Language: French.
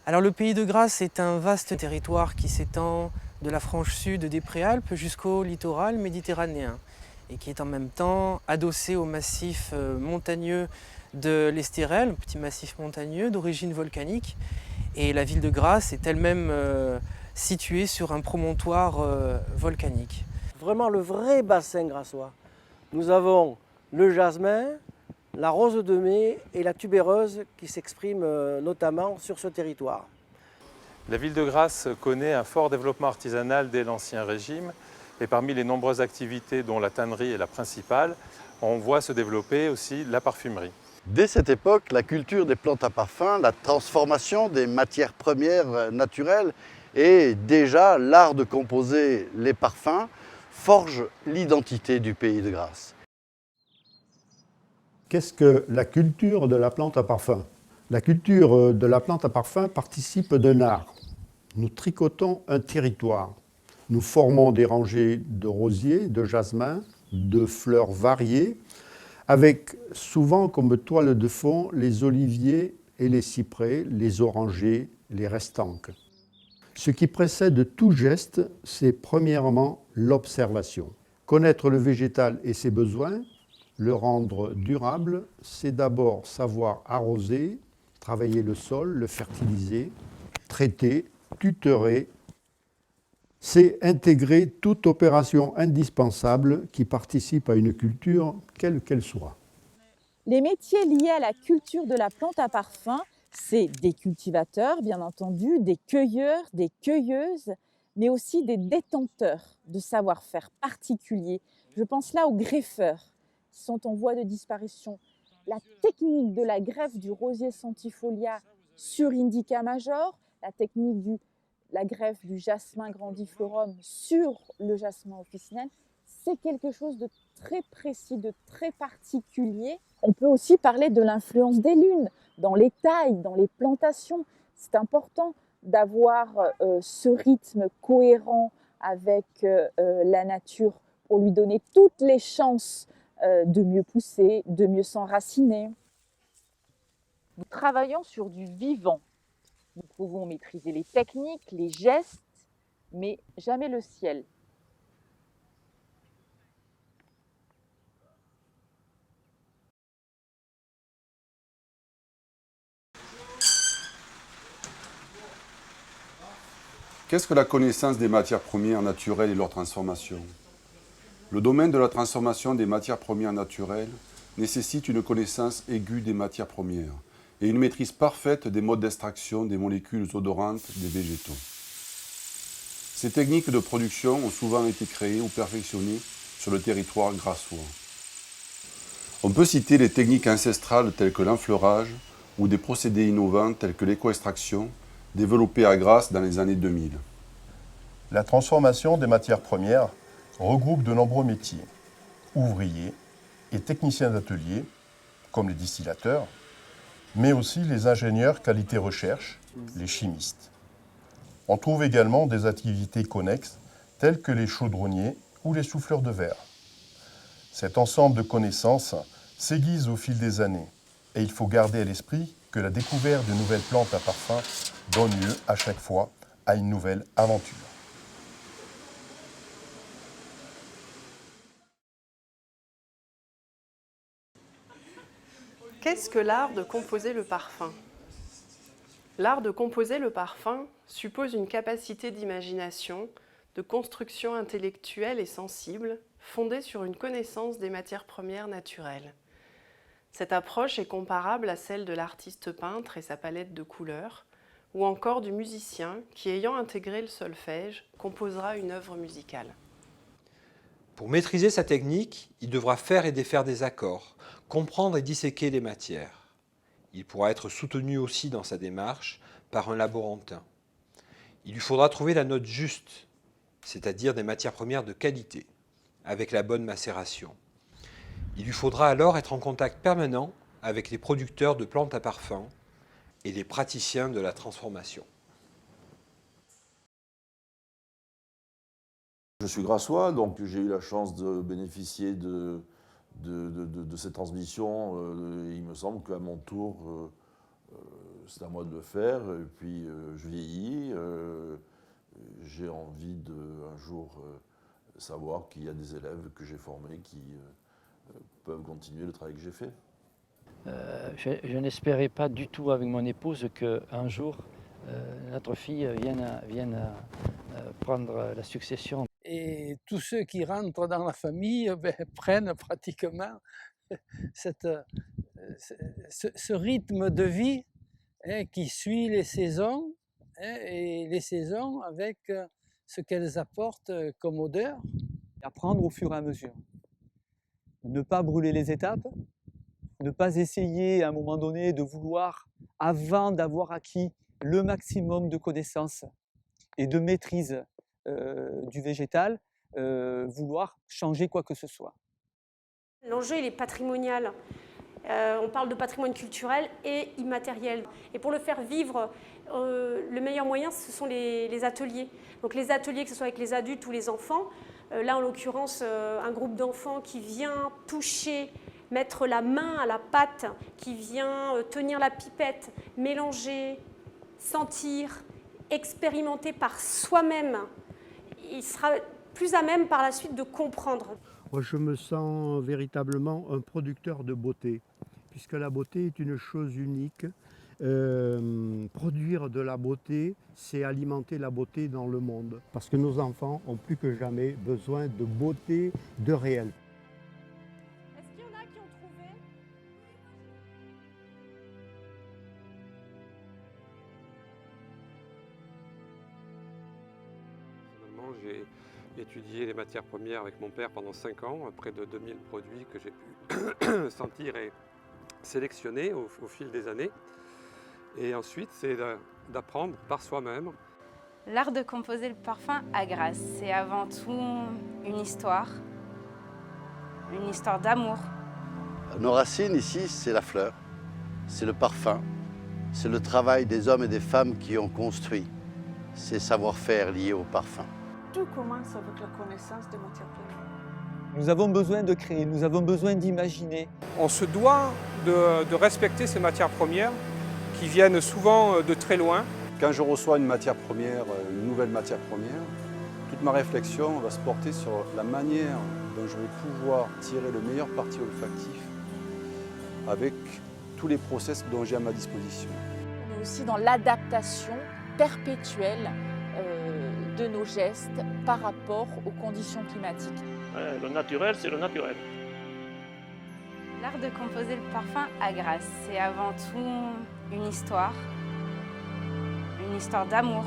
Alors le Pays de Grasse est un vaste territoire qui s'étend de la frange sud des Préalpes jusqu'au littoral méditerranéen et qui est en même temps adossé au massif montagneux de l'Estérel, un petit massif montagneux d'origine volcanique. Et la ville de Grasse est elle-même située sur un promontoire volcanique. Vraiment le vrai bassin grassois. Nous avons le jasmin, la rose de mai et la tubéreuse qui s'expriment notamment sur ce territoire. La ville de Grasse connaît un fort développement artisanal dès l'Ancien Régime et parmi les nombreuses activités dont la tannerie est la principale, on voit se développer aussi la parfumerie. Dès cette époque, la culture des plantes à parfum, la transformation des matières premières naturelles et déjà l'art de composer les parfums forgent l'identité du Pays de Grasse. Qu'est-ce que la culture de la plante à parfum? La culture de la plante à parfum participe d'un art. Nous tricotons un territoire. Nous formons des rangées de rosiers, de jasmin, de fleurs variées, avec souvent comme toile de fond les oliviers et les cyprès, les orangers, les restanques. Ce qui précède tout geste, c'est premièrement l'observation. Connaître le végétal et ses besoins, le rendre durable, c'est d'abord savoir arroser, travailler le sol, le fertiliser, traiter, tutorer. C'est intégrer toute opération indispensable qui participe à une culture, quelle qu'elle soit. Les métiers liés à la culture de la plante à parfum, c'est des cultivateurs, bien entendu, des cueilleurs, des cueilleuses, mais aussi des détenteurs de savoir-faire particuliers. Je pense là aux greffeurs, qui sont en voie de disparition. La technique de la greffe du rosier centifolia sur Indica major, la technique de la greffe du jasmin grandiflorum sur le jasmin officinal, c'est quelque chose de très précis, de très particulier. On peut aussi parler de l'influence des lunes dans les tailles, dans les plantations. C'est important d'avoir ce rythme cohérent avec la nature pour lui donner toutes les chances de mieux pousser, de mieux s'enraciner. Nous travaillons sur du vivant. Nous pouvons maîtriser les techniques, les gestes, mais jamais le ciel. Qu'est-ce que la connaissance des matières premières naturelles et leur transformation? Le domaine de la transformation des matières premières naturelles nécessite une connaissance aiguë des matières premières et une maîtrise parfaite des modes d'extraction des molécules odorantes des végétaux. Ces techniques de production ont souvent été créées ou perfectionnées sur le territoire grassois. On peut citer les techniques ancestrales telles que l'enfleurage ou des procédés innovants tels que l'éco-extraction, développé à Grasse dans les années 2000. La transformation des matières premières regroupe de nombreux métiers, ouvriers et techniciens d'atelier, comme les distillateurs, mais aussi les ingénieurs qualité recherche, les chimistes. On trouve également des activités connexes telles que les chaudronniers ou les souffleurs de verre. Cet ensemble de connaissances s'aiguise au fil des années et il faut garder à l'esprit que la découverte de nouvelles plantes à parfum donne lieu à chaque fois à une nouvelle aventure. Qu'est-ce que l'art de composer le parfum? L'art de composer le parfum suppose une capacité d'imagination, de construction intellectuelle et sensible, fondée sur une connaissance des matières premières naturelles. Cette approche est comparable à celle de l'artiste peintre et sa palette de couleurs, ou encore du musicien qui, ayant intégré le solfège, composera une œuvre musicale. Pour maîtriser sa technique, il devra faire et défaire des accords, comprendre et disséquer les matières. Il pourra être soutenu aussi dans sa démarche par un laborantin. Il lui faudra trouver la note juste, c'est-à-dire des matières premières de qualité, avec la bonne macération. Il lui faudra alors être en contact permanent avec les producteurs de plantes à parfum et les praticiens de la transformation. Je suis grassois, donc j'ai eu la chance de bénéficier de cette transmission. Il me semble qu'à mon tour, c'est à moi de le faire. Et puis je vieillis. J'ai envie de un jour savoir qu'il y a des élèves que j'ai formés qui peuvent continuer le travail que j'ai fait. Je n'espérais pas du tout avec mon épouse qu'un jour notre fille vienne prendre la succession. Et tous ceux qui rentrent dans la famille prennent pratiquement ce rythme de vie qui suit les saisons, et les saisons avec ce qu'elles apportent comme odeur. Apprendre au fur et à mesure. Ne pas brûler les étapes, ne pas essayer à un moment donné de vouloir, avant d'avoir acquis le maximum de connaissances et de maîtrise du végétal, vouloir changer quoi que ce soit. L'enjeu, il est patrimonial. On parle de patrimoine culturel et immatériel. Et pour le faire vivre, le meilleur moyen, ce sont les ateliers. Donc les ateliers, que ce soit avec les adultes ou les enfants. Là, en l'occurrence, un groupe d'enfants qui vient toucher, mettre la main à la pâte, qui vient tenir la pipette, mélanger, sentir, expérimenter par soi-même. Il sera plus à même par la suite de comprendre. Moi, je me sens véritablement un producteur de beauté, puisque la beauté est une chose unique. Produire de la beauté, c'est alimenter la beauté dans le monde. Parce que nos enfants ont plus que jamais besoin de beauté, de réel. Est-ce qu'il y en a qui ont trouvé ? Personnellement, j'ai étudié les matières premières avec mon père pendant 5 ans, près de 2000 produits que j'ai pu sentir et sélectionner au fil des années. Et ensuite, c'est d'apprendre par soi-même. L'art de composer le parfum à Grasse, c'est avant tout une histoire d'amour. Nos racines ici, c'est la fleur, c'est le parfum, c'est le travail des hommes et des femmes qui ont construit ces savoir-faire liés au parfum. Tout commence avec la connaissance des matières premières. Nous avons besoin de créer, nous avons besoin d'imaginer. On se doit de respecter ces matières premières qui viennent souvent de très loin. Quand je reçois une matière première, une nouvelle matière première, toute ma réflexion va se porter sur la manière dont je vais pouvoir tirer le meilleur parti olfactif avec tous les process dont j'ai à ma disposition. On est aussi dans l'adaptation perpétuelle de nos gestes par rapport aux conditions climatiques. Le naturel, c'est le naturel. L'art de composer le parfum à Grasse, c'est avant tout une histoire d'amour.